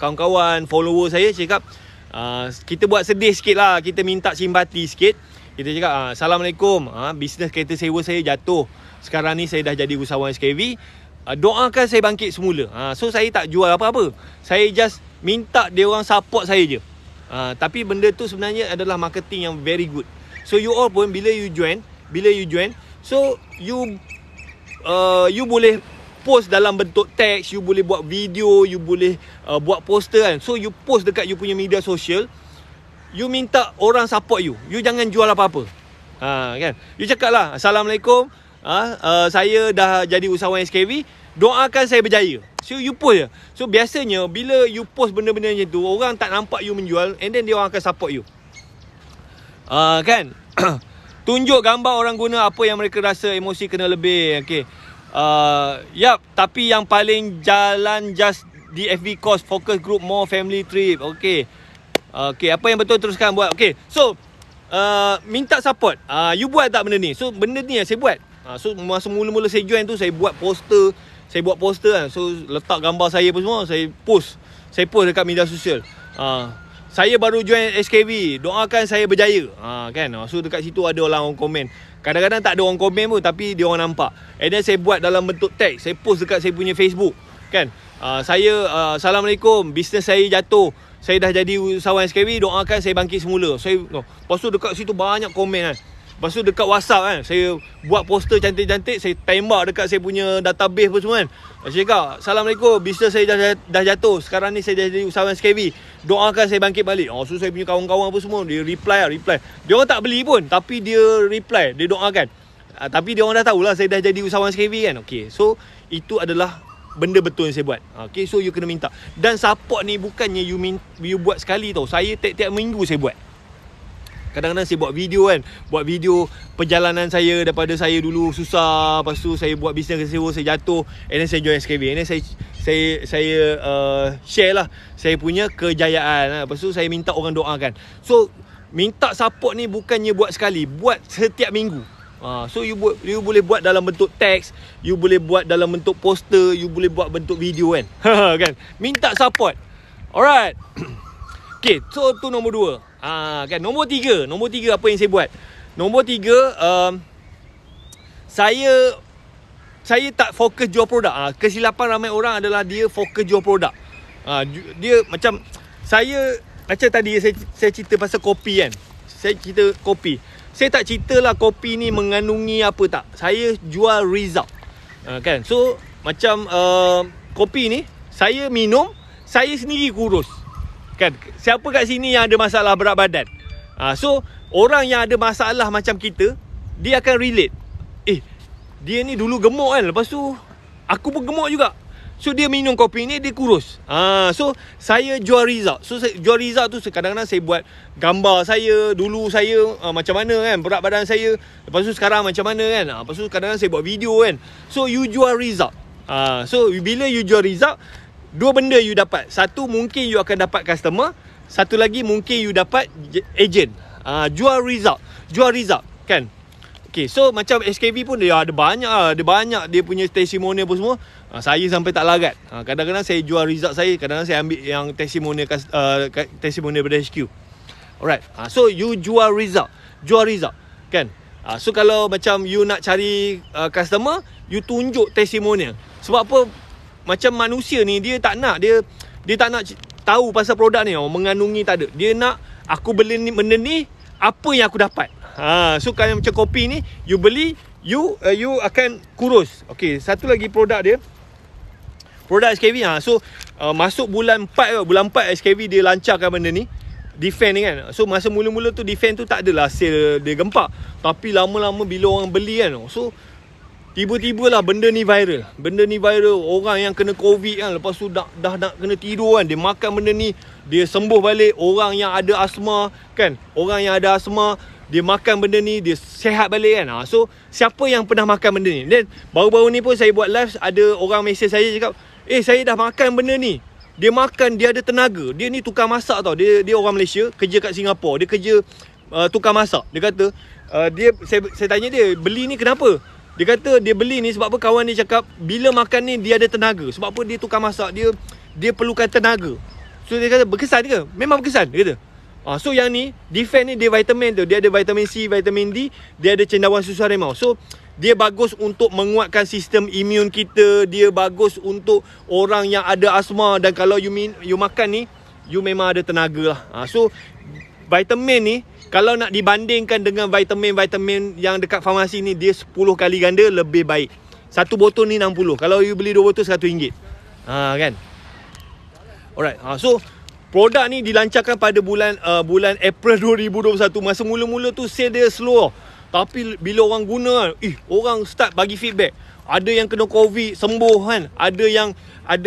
kawan-kawan, follower saya, cakap kita buat sedih sikit lah, kita minta simpati sikit. Kita cakap Assalamualaikum, bisnes kereta sewa saya jatuh, sekarang ni saya dah jadi usahawan SKV, doakan saya bangkit semula. So saya tak jual apa-apa, saya just minta dia orang support saya je. Tapi benda tu sebenarnya adalah marketing yang very good. So you all pun bila you join, so you boleh post dalam bentuk teks, you boleh buat video, you boleh buat poster kan. So you post dekat you punya media sosial, you minta orang support you. You jangan jual apa-apa. Kan? You cakap lah, Assalamualaikum, saya dah jadi usahawan SKV, doakan saya berjaya. So you post je. So biasanya bila you post benda-benda macam tu, orang tak nampak you menjual, and then dia orang akan support you. Kan? Tunjuk gambar orang guna apa yang mereka rasa, emosi kena lebih. Okay. Tapi yang paling jalan just di FB course, focus group, more family trip. Okay. Apa yang betul teruskan buat. Okay. So minta support. You buat tak benda ni? So benda ni yang saya buat. So masa mula-mula saya join tu, saya buat poster kan. So letak gambar saya apa semua, saya post dekat media sosial. Saya baru join SKV, doakan saya berjaya. Kan? So dekat situ ada orang komen. Kadang-kadang tak ada orang komen pun, tapi dia orang nampak. And then saya buat dalam bentuk teks, saya post dekat saya punya Facebook. Kan? Assalamualaikum, bisnes saya jatuh, saya dah jadi usahawan SKV, doakan saya bangkit semula. Lepas tu dekat situ banyak komen kan. Lepas tu dekat WhatsApp kan, saya buat poster cantik-cantik, saya tembak dekat saya punya database apa semua kan. Saya cakap, Assalamualaikum, bisnes saya dah jatuh, sekarang ni saya dah jadi usahawan SKV, doakan saya bangkit balik. So saya punya kawan-kawan apa semua, dia reply. Dia orang tak beli pun, tapi dia reply, dia doakan. Tapi dia orang dah tahulah saya dah jadi usahawan SKV kan. Okay, so itu adalah benda betul yang saya buat. Okay, so you kena minta. Dan support ni bukannya you buat sekali tau. Saya tiap-tiap minggu saya buat. Kadang-kadang saya buat video kan, buat video perjalanan saya daripada saya dulu susah, lepas tu saya buat bisnes sewa, saya jatuh, and then saya join SKV, and then saya share lah saya punya kejayaan. Lepas tu saya minta orang doakan. So minta support ni bukannya buat sekali, buat setiap minggu. So you boleh buat dalam bentuk teks, you boleh buat dalam bentuk poster, you boleh buat bentuk video kan. Kan? Minta support. Alright. Okay, so tu nombor 2. Kan, nombor tiga apa yang saya buat? Nombor 3, saya tak fokus jual produk. Kesilapan ramai orang adalah dia fokus jual produk. Dia macam macam tadi saya cerita pasal kopi kan. Saya cerita kopi. saya tak ceritalah kopi ni mengandungi apa tak. Saya jual result. Kan? So macam kopi ni saya minum, saya sendiri kurus. Kan? Siapa kat sini yang ada masalah berat badan? So orang yang ada masalah macam kita, dia akan relate. Dia ni dulu gemuk kan, lepas tu aku pun gemuk juga. So dia minum kopi ni, dia kurus. So saya jual result. So jual result tu kadang-kadang saya buat gambar saya. Dulu saya macam mana kan berat badan saya, lepas tu sekarang macam mana kan. Lepas tu kadang-kadang saya buat video kan. So you jual result. So bila you jual result, dua benda you dapat. Satu, mungkin you akan dapat customer. Satu lagi, mungkin you dapat agent. Jual result. Jual result kan. Okay, so macam SKV pun dia ada banyak lah. Dia banyak dia punya testimonial pun semua. Saya sampai tak larat. Kadang-kadang saya jual result saya, kadang-kadang saya ambil yang testimonial daripada HQ. Alright. So you jual result. Jual result kan. So kalau macam you nak cari customer, you tunjuk testimonial. Sebab apa? Macam manusia ni dia tak nak tahu pasal produk ni, mengandungi tak ada. Dia nak aku beli ni, benda ni apa yang aku dapat. So kalau macam kopi ni, you beli, you akan kurus. Okay, satu lagi produk dia, produk SKV. So masuk bulan 4 SKV dia lancarkan benda ni, Defend ni kan. So masa mula-mula tu Defend tu tak adalah sale dia gempak, tapi lama-lama bila orang beli kan, so tiba-tiba lah benda ni viral. Benda ni viral. Orang yang kena COVID kan, lepas tu dah nak kena tidur kan, dia makan benda ni, dia sembuh balik. Orang yang ada asma kan, orang yang ada asma, dia makan benda ni, dia sihat balik kan. So siapa yang pernah makan benda ni? Dan baru-baru ni pun saya buat live, ada orang mesej saya cakap, saya dah makan benda ni. Dia makan, dia ada tenaga. Dia ni tukang masak tau. Dia orang Malaysia, kerja kat Singapura. Dia kerja tukang masak. Dia kata saya tanya dia, beli ni kenapa? Dia kata dia beli ni sebab apa, kawan dia cakap bila makan ni dia ada tenaga. Sebab apa, dia tukang masak, dia perlukan tenaga. So dia kata berkesan ke? Memang berkesan, dia kata. So yang ni Defend ni dia vitamin tu, dia ada vitamin C, vitamin D, dia ada cendawan susu harimau. So dia bagus untuk menguatkan sistem imun kita. Dia bagus untuk orang yang ada asma. Dan kalau you makan ni, you memang ada tenaga lah. So vitamin ni kalau nak dibandingkan dengan vitamin-vitamin yang dekat farmasi ni, dia 10 kali ganda lebih baik. Satu botol ni 60. Kalau you beli 2 botol RM100. Kan? Alright. So produk ni dilancarkan pada bulan April 2021. Masa mula-mula tu sale dia slow. Tapi bila orang guna, orang start bagi feedback. Ada yang kena COVID sembuh kan. Ada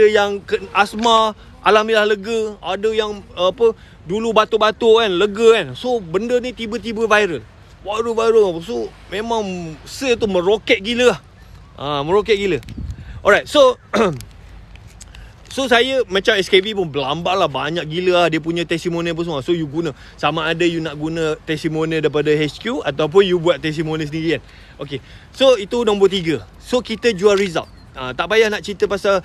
yang asma, alhamdulillah lega. Ada yang dulu batuk-batuk kan, lega kan. So benda ni tiba-tiba viral. Viral. So memang sale tu meroket gila lah. Meroket gila. Alright, so so saya macam SKV pun berlambat lah, banyak gila lah dia punya testimonial pun semua. So you guna, sama ada you nak guna testimonial daripada HQ ataupun you buat testimonial sendiri kan. Okay, so itu nombor 3. So kita jual result. Tak payah nak cerita pasal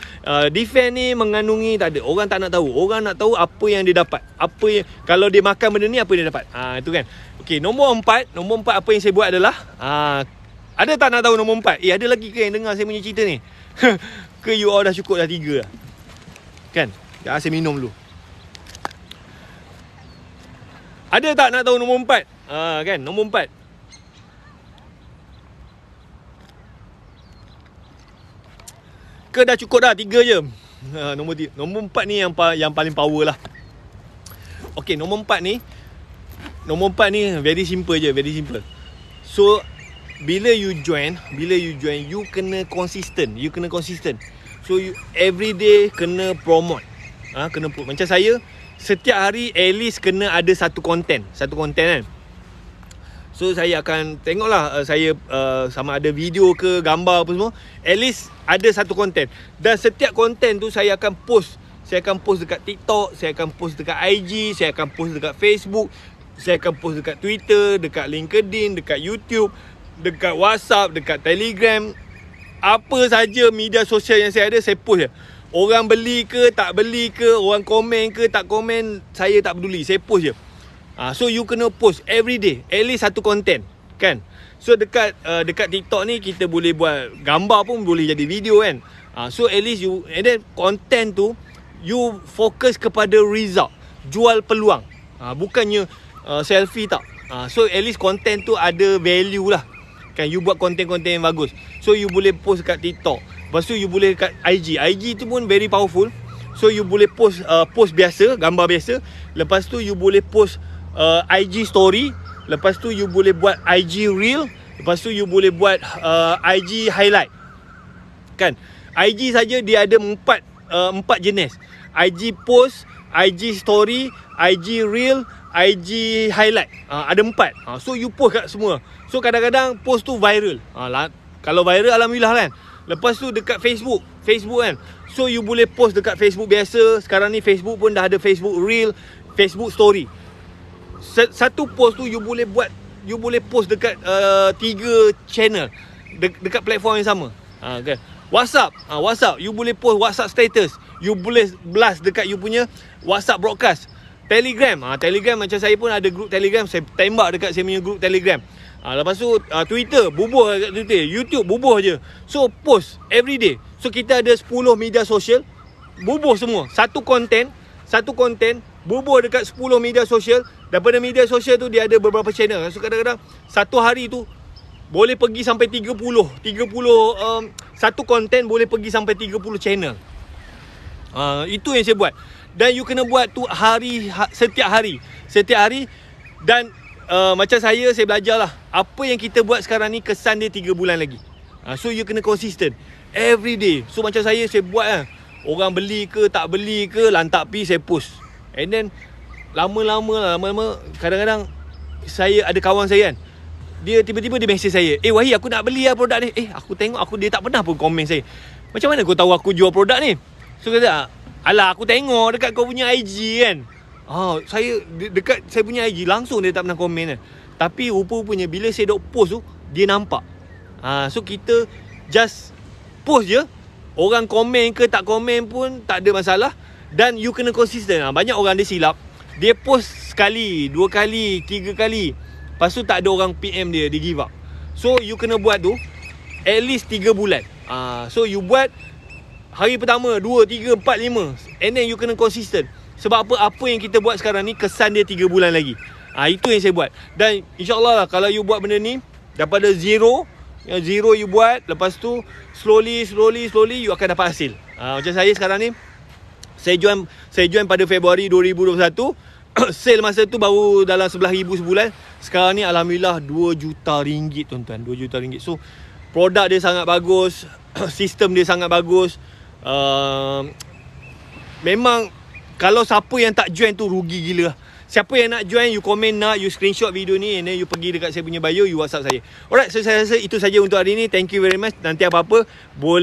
Defend ni mengandungi, tak ada. Orang tak nak tahu. Orang nak tahu apa yang dia dapat. Apa yang, kalau dia makan benda ni, apa dia dapat. Itu kan. Okay, nombor 4 apa yang saya buat adalah ada tak nak tahu nombor 4? Ada lagi ke yang dengar saya punya cerita ni? Ke you all dah cukup dah 3 lah? Kan? Saya minum dulu. Ada tak nak tahu nombor 4? Kan, nombor 4. Ke dah cukup dah, 3 je. Nombor 4 ni yang paling power lah. Okay, nombor 4 ni very simple je, very simple. So bila you join, you kena consistent. So you every day kena promote. Macam saya, setiap hari at least kena ada satu konten kan. So saya akan tengoklah saya sama ada video ke gambar apa semua, at least ada satu konten. Dan setiap konten tu saya akan post. Saya akan post dekat TikTok, saya akan post dekat IG, saya akan post dekat Facebook, saya akan post dekat Twitter, dekat LinkedIn, dekat YouTube, dekat WhatsApp, dekat Telegram. Apa saja media sosial yang saya ada, saya post je. Orang beli ke tak beli ke, orang komen ke tak komen, saya tak peduli, saya post je. So you kena post every day, at least satu konten kan. So dekat TikTok ni kita boleh buat gambar pun boleh jadi video kan. So at least you, and then content tu you fokus kepada result, jual peluang. Bukannya selfie tak. So at least content tu ada value lah. Kan you buat konten-konten yang bagus. So you boleh post kat TikTok. Lepas tu you boleh kat IG. IG tu pun very powerful. So you boleh post post biasa, gambar biasa. Lepas tu you boleh post IG story. Lepas tu you boleh buat IG reel. Lepas tu you boleh buat IG highlight. Kan? IG saja dia ada empat jenis. IG post, IG story, IG reel, IG highlight. Ada 4. So you post kat semua. So kadang-kadang post tu viral. Kalau viral alhamdulillah kan. Lepas tu dekat Facebook kan. So you boleh post dekat Facebook biasa. Sekarang ni Facebook pun dah ada Facebook reel, Facebook story. Satu post tu you boleh post dekat 3 channel dekat platform yang sama. Kan. WhatsApp, you boleh post WhatsApp status. You boleh blast dekat you punya WhatsApp broadcast. Telegram, Telegram macam saya pun ada group Telegram. Saya tembak dekat saya punya group Telegram. Lepas tu Twitter, bubuh dekat Twitter. YouTube, bubuh je. So post every day. So kita ada 10 media sosial, bubuh semua. Satu konten, bubuh dekat 10 media sosial. Daripada media sosial tu dia ada beberapa channel. So kadang-kadang satu hari tu boleh pergi sampai 30 satu konten boleh pergi sampai 30 channel. Itu yang saya buat. Dan you kena buat tu setiap hari. Dan macam saya belajar lah. Apa yang kita buat sekarang ni kesan dia 3 bulan lagi. So you kena consistent every day. So macam saya buat lah. Orang beli ke tak beli ke, lantak pi saya post. And then lama-lama kadang-kadang saya ada kawan saya kan, dia tiba-tiba dia message saya, Wahid aku nak beli lah produk ni. Aku tengok dia tak pernah pun komen saya. Macam mana kau tahu aku jual produk ni? So kata, alah aku tengok dekat kau punya IG kan. Saya dekat saya punya IG langsung dia tak pernah komen kan. Tapi rupa-rupanya bila saya dok post tu, dia nampak. So kita just post je. Orang komen ke tak komen pun tak ada masalah. Dan you kena konsisten. Banyak orang dia silap. Dia post sekali, 2 kali, 3 kali. Lepas tu tak ada orang PM dia give up. So you kena buat tu at least 3 bulan. So you buat hari pertama, 2, 3, 4, 5. And then you kena konsisten. Sebab apa yang kita buat sekarang ni kesan dia 3 bulan lagi. Itu yang saya buat. Dan insyaAllah lah, kalau you buat benda ni daripada zero you buat, lepas tu slowly you akan dapat hasil. Macam saya sekarang ni, saya join pada Februari 2021. Sale masa tu baru dalam 11,000 sebulan. Sekarang ni alhamdulillah 2 juta ringgit tuan-tuan, 2 juta ringgit. So produk dia sangat bagus, sistem dia sangat bagus. Memang kalau siapa yang tak join tu rugi gila. Siapa yang nak join, you komen nak, you screenshot video ni, and then you pergi dekat saya punya bio, you WhatsApp saya. Alright, so saya rasa itu saja untuk hari ni. Thank you very much. Nanti apa-apa boleh